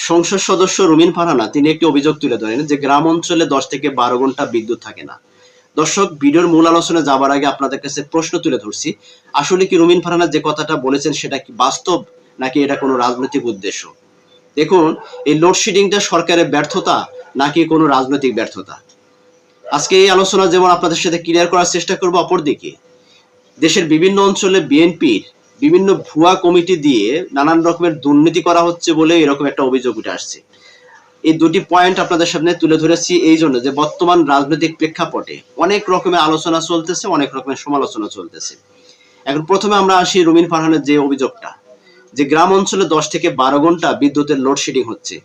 সংসদ সদস্য রুমিন ফারহানা তিনি একটি অভিযোগ তুলে ধরেন যে গ্রাম অঞ্চলে 10 থেকে 12 ঘন্টা বিদ্যুৎ থাকে না। দর্শক, ভিডিওর মূল আলোচনা যাবার আগে আপনাদের কাছে প্রশ্ন তুলে ধরছি, আসলে কি রুমিন ফারহানা যে কথাটা বলেছেন সেটা কি বাস্তব নাকি এটা কোনো রাজনৈতিক উদ্দেশ্য? দেখুন, এই লোডশেডিংটা সরকারের ব্যর্থতা নাকি কোনো রাজনৈতিক ব্যর্থতা, আজকে এই আলোচনা যেমন আপনাদের সাথে ক্লিয়ার করার চেষ্টা করব, অপরদিকে দেশের বিভিন্ন অঞ্চলে বিএনপির বিভিন্ন ভুয়া কমিটি দিয়ে নানান রকমের দুর্নীতি করা হচ্ছে বলে এরকম একটা অভিযোগ উঠে আসছে। এই দুটি পয়েন্ট আপনাদের সামনে তুলে ধরেছি এই জন্য যে বর্তমান রাজনৈতিক প্রেক্ষাপটে অনেক রকমের আলোচনা চলতেছে, অনেক রকমের সমালোচনা চলতেছে। এখন প্রথমে আমরা আসি রুমিন ফারহানের যে অভিযোগটা, যে গ্রাম অঞ্চলে 10 থেকে 12 ঘন্টা বিদ্যুতের লোডশেডিং হচ্ছে,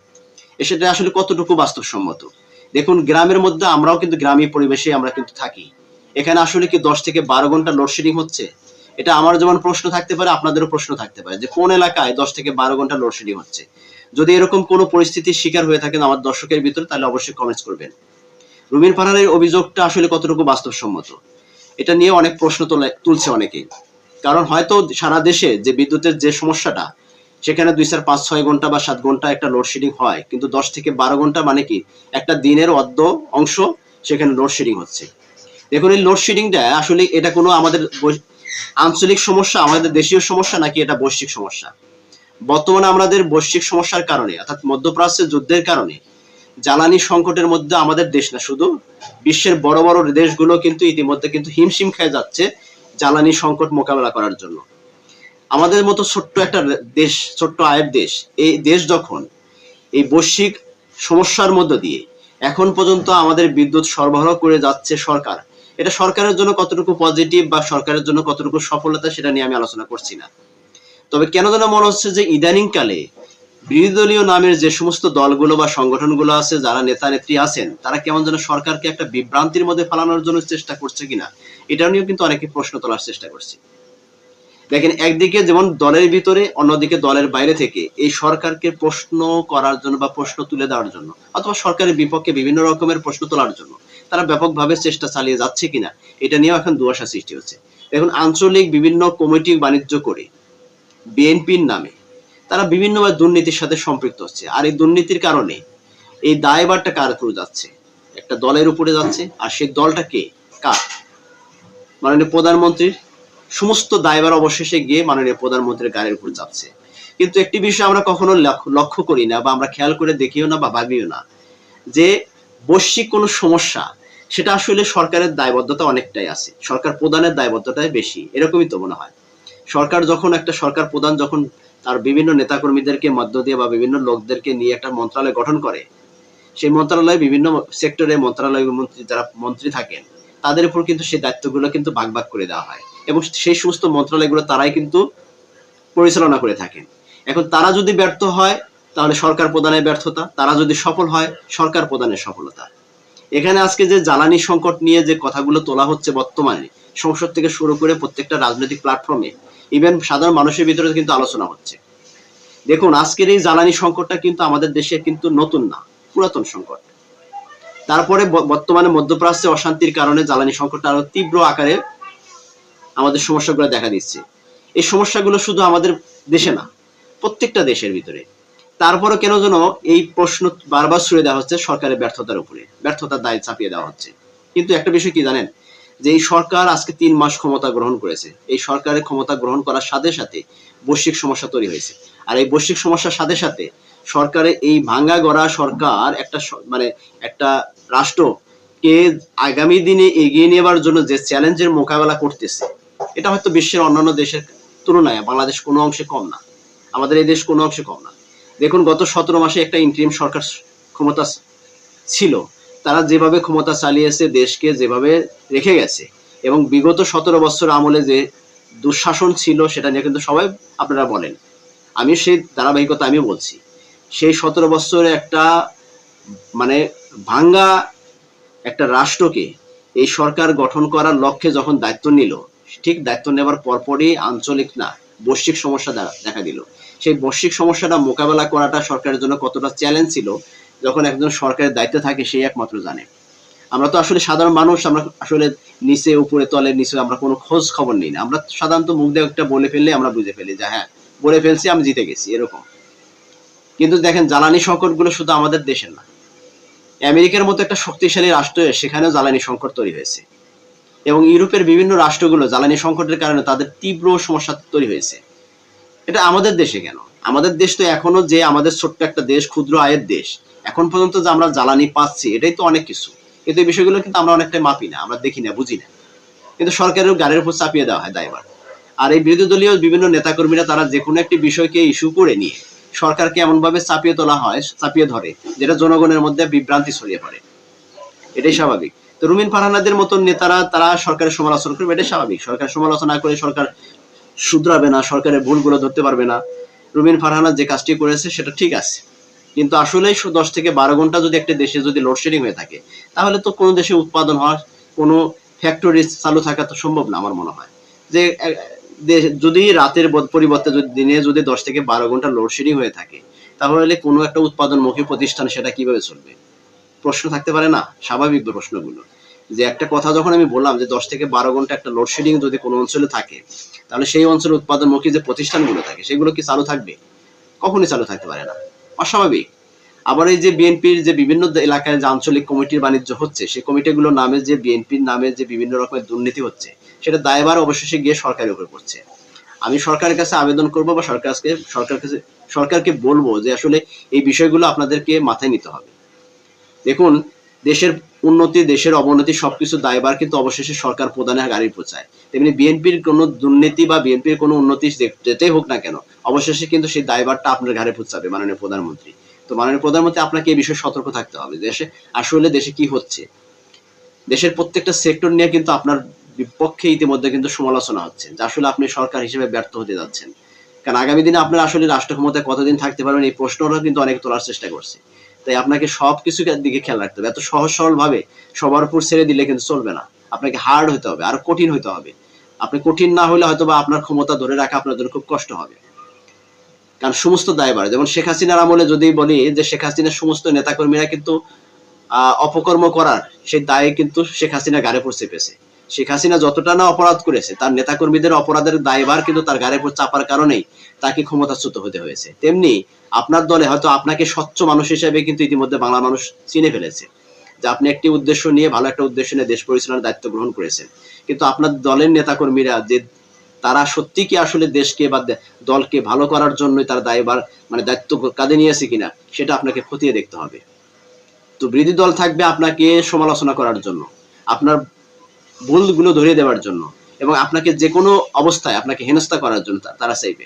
সেটা আসলে কতটুকু বাস্তবসম্মত। দেখুন, গ্রামের মধ্যে আমরাও কিন্তু গ্রামীণ পরিবেশে আমরা কিন্তু থাকি, এখানে আসলে কি 10 থেকে 12 ঘন্টা লোডশেডিং হচ্ছে? এটা আমার যেমন প্রশ্ন থাকতে পারে, আপনাদেরও প্রশ্ন থাকতে পারে যে কোন এলাকায় 10 থেকে 12 ঘন্টা লোডশেডিং হচ্ছে। যদি এরকম কোনো পরিস্থিতির শিকার হয়ে থাকেন আমার দর্শকের ভিতরে, তাহলে অবশ্যই কমেন্টস করবেন। রুমিন ফারহানের অভিযোগটা আসলে কতটুকু বাস্তবসম্মত, এটা নিয়ে অনেক প্রশ্ন তুলছে অনেকেই। কারণ হয়তো সারা দেশে যে বিদ্যুতের যে সমস্যাটা, সেখানে 2, 4, 5, 6 ঘন্টা বা 7 ঘন্টা একটা লোডশেডিং হয়, কিন্তু 10 থেকে 12 ঘন্টা মানে কি একটা দিনের অর্ধ অংশ সেখানে লোডশেডিং হচ্ছে। দেখুন, এই লোডশেডিংটা আসলে এটা কোনো আমাদের আঞ্চলিক সমস্যা, আমাদের দেশীয় সমস্যা নাকি এটা বৈশ্বিক সমস্যা? বর্তমানে আমাদের বৈশ্বিক সমস্যার কারণে, অর্থাৎ মধ্যপ্রাচ্যের যুদ্ধের কারণে জ্বালানি সংকটের মধ্যে আমাদের দেশ না, শুধু বিশ্বের বড় বড় দেশগুলো কিন্তু ইতিমধ্যে কিন্তু হিমশিম খেয়ে যাচ্ছে জ্বালানি সংকট মোকাবেলা করার জন্য। আমাদের মতো ছোট্ট একটা দেশ, ছোট্ট আয়ের দেশ, এই দেশ যখন এই বৈশ্বিক সমস্যার মধ্য দিয়ে এখন পর্যন্ত আমাদের বিদ্যুৎ সরবরাহ করে যাচ্ছে সরকার, এটা সরকারের জন্য কতটুকু পজিটিভ বা সরকারের জন্য কতটুকু সফলতা, সেটা নিয়ে আমি আলোচনা করছি না। তবে কেন যেন মনে হচ্ছে যে ইদানিং কালে বিরোধী দলীয় নামের যে সমস্ত দলগুলো বা সংগঠনগুলো আছে, যারা নেতা নেত্রী আছেন, তারা কেমন যেন সরকারকে একটা বিভ্রান্তির মধ্যে ফেলানোর জন্য চেষ্টা করছে কিনা, এটা নিয়েও কিন্তু অনেকে প্রশ্ন তোলার চেষ্টা করছে। দেখেন, একদিকে যেমন দলের ভিতরে, অন্যদিকে দলের বাইরে থেকে এই সরকারকে প্রশ্ন করার জন্য বা প্রশ্ন তুলে দেওয়ার জন্য অথবা সরকারের বিপক্ষে বিভিন্ন রকমের প্রশ্ন তোলার জন্য তারা ব্যাপকভাবে চেষ্টা চালিয়ে যাচ্ছে কিনা, এটা নিয়েও এখন দুয়াশা সৃষ্টি হচ্ছে। দেখুন, আঞ্চলিক বিভিন্ন কমিটি বাণিজ্য করে বিএনপির নামে তারা বিভিন্নভাবে দুর্নীতির সাথে সম্পৃক্ত হচ্ছে। আর এই দুর্নীতির কারণে এই দায়ভারটা কার উপরে যাচ্ছে? একটা দলের উপরে যাচ্ছে। আর সেই দলটা কে? কার? মাননীয় প্রধানমন্ত্রীর। সমস্ত দায়ভার অবশেষে গিয়ে মাননীয় প্রধানমন্ত্রীর গাড়ির উপর যাচ্ছে। কিন্তু একটি বিষয় আমরা কখনো লক্ষ্য করি না বা আমরা খেয়াল করে দেখিও না বা ভাবিও না, যে বৈশ্বিক কোনো সমস্যা, সেটা আসলে সরকারের দায়বদ্ধতা অনেকটাই আছে, সরকার প্রধানের দায়বদ্ধতাই বেশি, এরকমই তো মনে হয়। সরকার যখন একটা সরকার প্রধান যখন তার বিভিন্ন নেতাকর্মীদেরকে মধ্য দিয়ে বা বিভিন্ন লোকদেরকে নিয়ে একটা মন্ত্রণালয় গঠন করে, সেই মন্ত্রণালয়ে বিভিন্ন সেক্টরে মন্ত্রণালয় মন্ত্রী যারা মন্ত্রী থাকেন, তাদের উপর কিন্তু সেই দায়িত্বগুলো কিন্তু ভাগ ভাগ করে দেওয়া হয় এবং সেই সমস্ত মন্ত্রণালয়গুলো তারাই কিন্তু পরিচালনা করে থাকেন। এখন তারা যদি ব্যর্থ হয় তাহলে সরকার প্রধানের ব্যর্থতা, তারা যদি সফল হয় সরকার প্রধানের সফলতা। এখানে আজকে যে জ্বালানি সংকট নিয়ে যে কথাগুলো তোলা হচ্ছে বর্তমানে সংসদ থেকে শুরু করে প্রত্যেকটা রাজনৈতিক প্ল্যাটফর্মে, ইভেন সাধারণ মানুষের ভিতরে কিন্তু আলোচনা হচ্ছে। দেখুন, আজকের এই জ্বালানি সংকটটা কিন্তু আমাদের দেশে কিন্তু নতুন না, পুরাতন সংকট। তারপরে বর্তমানে মধ্যপ্রাচ্যে অশান্তির কারণে জ্বালানি সংকটটা আরো তীব্র আকারে আমাদের সমস্যাগুলো দেখা দিচ্ছে। এই সমস্যাগুলো শুধু আমাদের দেশে না, প্রত্যেকটা দেশের ভিতরে। তারপরে কেন যেন এই প্রশ্ন বারবার ছুড়ে দেওয়া হচ্ছে সরকারের ব্যর্থতার উপরে, ব্যর্থতার দায় চাপিয়ে দেওয়া হচ্ছে। কিন্তু একটা বিষয় কি জানেন, যে এই সরকার আজকে 3 মাস ক্ষমতা গ্রহণ করেছে, এই সরকারের ক্ষমতা গ্রহণ করার সাথে সাথে বৈশ্বিক সমস্যা তৈরি হয়েছে। আর এই বৈশ্বিক সমস্যার সাথে সাথে সরকারের এই ভাঙ্গা গড়া সরকার একটা রাষ্ট্রকে আগামী দিনে এগিয়ে নেবার জন্য যে চ্যালেঞ্জের মোকাবেলা করতেছে, এটা হয়তো বিশ্বের অন্যান্য দেশের তুলনায় বাংলাদেশ কোনো অংশে কম না, আমাদের এই দেশ কোনো অংশে কম না। দেখুন, গত 17 মাসে একটা ইন্টারিম সরকার ক্ষমতা ছিল, তারা যেভাবে ক্ষমতা চালিয়েছে, দেশকে যেভাবে রেখে গেছে, এবং বিগত 17 বছর আমলে যে দুঃশাসন ছিল সেটা নিয়ে কিন্তু সবাই আপনারা বলেন, আমি সেই ধারাবাহিকতা আমি বলছি। সেই 17 বছরে একটা ভাঙ্গা একটা রাষ্ট্রকে এই সরকার গঠন করার লক্ষ্যে যখন দায়িত্ব নিল, ঠিক দায়িত্ব নেবার পরপরই আঞ্চলিক না বৈশ্বিক সমস্যা দেখা দিল। সেই বৈশ্বিক সমস্যাটা মোকাবেলা করাটা সরকারের জন্য কতটা চ্যালেঞ্জ ছিল, যখন একজন সরকারের দায়িত্বে থাকে সেই একমাত্র জানে। আমরা তো আসলে সাধারণ মানুষ, আমরা আসলে নিচে উপরে তলে নিচে আমরা কোনো খোঁজ খবর নেই না। আমরা সাধারণত মুখ দিয়ে একটা বলে ফেললে আমরা বুঝে ফেলি যে হ্যাঁ বলে ফেলছি, আমি জিতে গেছি, এরকম। কিন্তু দেখেন জ্বালানি সংকটগুলো শুধু আমাদের দেশের না, আমেরিকার মতো একটা শক্তিশালী রাষ্ট্র সেখানেও জ্বালানি সংকট তৈরি হয়েছে, এবং ইউরোপের বিভিন্ন রাষ্ট্রগুলো জ্বালানি সংকটের কারণে তাদের তীব্র সমস্যা তৈরি হয়েছে। এটা আমাদের দেশে কেন? আমাদের দেশ তো এখনো, যে আমাদের ছোট্ট একটা দেশ, ক্ষুদ্র আয়ের দেশ, এখন পর্যন্ত যে আমরা জ্বালানি পাচ্ছি এটাই তো অনেক কিছু। কিন্তু এই বিষয়গুলো কিন্তু আমরা অনেকটাই মাপি না, আমরা দেখি না, বুঝি না, কিন্তু সরকারের গাড়ির উপর চাপিয়ে দেওয়া হয় দায়ভার। আর এই বিরোধী দলীয় বিভিন্ন নেতাকর্মীরা তারা যে কোনো একটি বিষয়কে ইস্যু করে নিয়ে সরকারকে এমন ভাবে চাপিয়ে তোলা হয়, চাপিয়ে ধরে, যেটা জনগণের মধ্যে বিভ্রান্তি ছড়িয়ে পড়ে। এটাই স্বাভাবিক। তো রুমিন ফারহানাদের মতন নেতারা তারা সরকারের সমালোচনা করবে, এটাই স্বাভাবিক। সরকার সমালোচনা করে সরকার শুধরাবে না, সরকারের ভুলগুলো ধরতে পারবে না। রুমিন ফারহানা যে কাজটি করেছে সেটা ঠিক আছে, কিন্তু আসলে 10 থেকে 12 ঘন্টা যদি একটা দেশে যদি লোডশেডিং হয়ে থাকে, তাহলে তো কোনো দেশে উৎপাদন হওয়ার, কোনো ফ্যাক্টরি চালু থাকা তো সম্ভব না। আমার মনে হয় যে যদি রাতের পরিবর্তে যদি দিনে যদি 10 থেকে 12 ঘন্টা লোডশেডিং হয়ে থাকে, তাহলে কোনো একটা উৎপাদনমুখী প্রতিষ্ঠান সেটা কিভাবে চলবে? প্রশ্ন থাকতে পারে না? স্বাভাবিক প্রশ্নগুলো। যে একটা কথা যখন আমি বললাম যে 10 থেকে 12 ঘন্টা একটা লোডশেডিং যদি কোনো অঞ্চলে থাকে, তাহলে সেই অঞ্চলে উৎপাদনমুখী যে প্রতিষ্ঠানগুলো থাকে সেগুলো কি চালু থাকবে? কখনই চালু থাকতে পারে না, অস্বাভাবিক। আবার এই যে বিএনপির যে বিভিন্ন এলাকায় যে আঞ্চলিক কমিটির বাণিজ্য হচ্ছে, সেই কমিটিগুলোর নামে যে বিএনপির নামে যে বিভিন্ন রকমের দুর্নীতি হচ্ছে, সেটা দায়ভার অবশেষে গিয়ে সরকারের উপর পড়ছে। আমি সরকারের কাছে আবেদন করব বা সরকারকে বলবো যে আসলে এই বিষয়গুলো আপনাদেরকে মাথায় নিতে হবে। দেখুন, দেশের উন্নতি, দেশের অবনতি সবকিছু দায়ভার কিন্তু অবশেষে সরকার প্রধানের গাড়ি পৌঁছায়। তেমনি বিএনপির কোনো দুর্নীতি বা বিএনপির কোনো উন্নতি যেটাই হোক না কেন, অবশেষে কিন্তু সেই দায়ভারটা আপনার ঘাড়ে পৌঁছাবে মাননীয় প্রধানমন্ত্রী। তো মাননীয় প্রধানমন্ত্রী, আপনাকে এই বিষয়ে সতর্ক থাকতে হবে। দেশে আসলে দেশে কি হচ্ছে, দেশের প্রত্যেকটা সেক্টর নিয়ে কিন্তু আপনার বিপক্ষে ইতিমধ্যে কিন্তু সমালোচনা হচ্ছে, যে আসলে আপনি সরকার হিসেবে ব্যর্থ হতে যাচ্ছেন। কারণ আগামী দিনে আপনার আসলে রাষ্ট্র ক্ষমতায় কতদিন থাকতে পারবেন, এই প্রশ্নটা কিন্তু অনেকে তোলার চেষ্টা করছে। তাই আপনাকে সবকিছু দিকে খেয়াল রাখতে হবে। এত সহজ সরল ভাবে সবার উপর ছেড়ে দিলে কিন্তু চলবে না। আপনাকে হার্ড হতে হবে, আরো কঠিন হতে হবে। আপনি কঠিন না হলে হয়তো বা আপনার ক্ষমতা ধরে রাখা আপনার জন্য খুব কষ্ট হবে। কারণ সমস্ত দায়ভার, যেমন শেখ হাসিনার আমলে যদি বলি যে শেখ হাসিনার সমস্ত নেতাকর্মীরা কিন্তু অপকর্ম করার সেই দায়ে কিন্তু শেখ হাসিনা ঘাড়ে পড়ে চেপেছে। শেখ হাসিনা যতটা না অপরাধ করেছে, তার নেতাকর্মীদের অপরাধের দায়ভার কিন্তু তার ঘাড়ে পড়ে চাপার কারণেই তাকে ক্ষমতাচ্যুত হতে হয়েছে। তেমনি আপনার দলে হয়তো আপনাকে স্বচ্ছ মানুষ হিসেবে কিন্তু ইতিমধ্যে বাংলা মানুষ চিনে ফেলেছে, যে আপনি একটি উদ্দেশ্য নিয়ে, ভালো একটা উদ্দেশ্য নিয়ে দেশ পরিচালনার দায়িত্ব গ্রহণ করেছেন। কিন্তু আপনার দলের নেতাকর্মীরা যে তারা সত্যি কি আসলে দেশকে বা দলকে ভালো করার জন্য তার দায়ভার দায়িত্ব কাঁধে নিয়েছে কিনা, সেটা আপনাকে খতিয়ে দেখতে হবে। তো বিরোধী দল থাকবে আপনাকে সমালোচনা করার জন্য, আপনার ভুলগুলো ধরিয়ে দেওয়ার জন্য, এবং আপনাকে যে কোনো অবস্থায় আপনাকে হেনস্থা করার জন্য তারা চাইবে।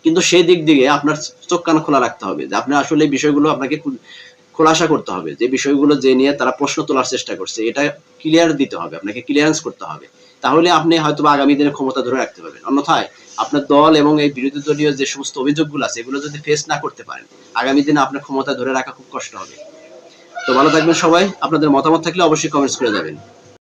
কিন্তু সেই দিক দিয়ে আপনার চোখ কান খোলা রাখতে হবে, যে আপনি আসলে বিষয়গুলো আপনাকে খোলাসা করতে হবে, যে বিষয়গুলো যে নিয়ে তারা প্রশ্ন তোলার চেষ্টা করছে এটা ক্লিয়ার দিতে হবে, আপনাকে ক্লিয়ারেন্স করতে হবে। তাহলে আপনি হয়তো আগামী দিনে ক্ষমতা ধরে রাখতে পারবেন। অন্যথায় আপনার দল এবং এই বিরোধী দলীয় যে সমস্ত অভিযোগগুলো আছে এগুলো যদি ফেস না করতে পারেন, আগামী দিনে আপনার ক্ষমতা ধরে রাখা খুব কষ্ট হবে। তো ভালো থাকবেন সবাই। আপনাদের মতামত থাকলে অবশ্যই কমেন্টস করে যাবেন।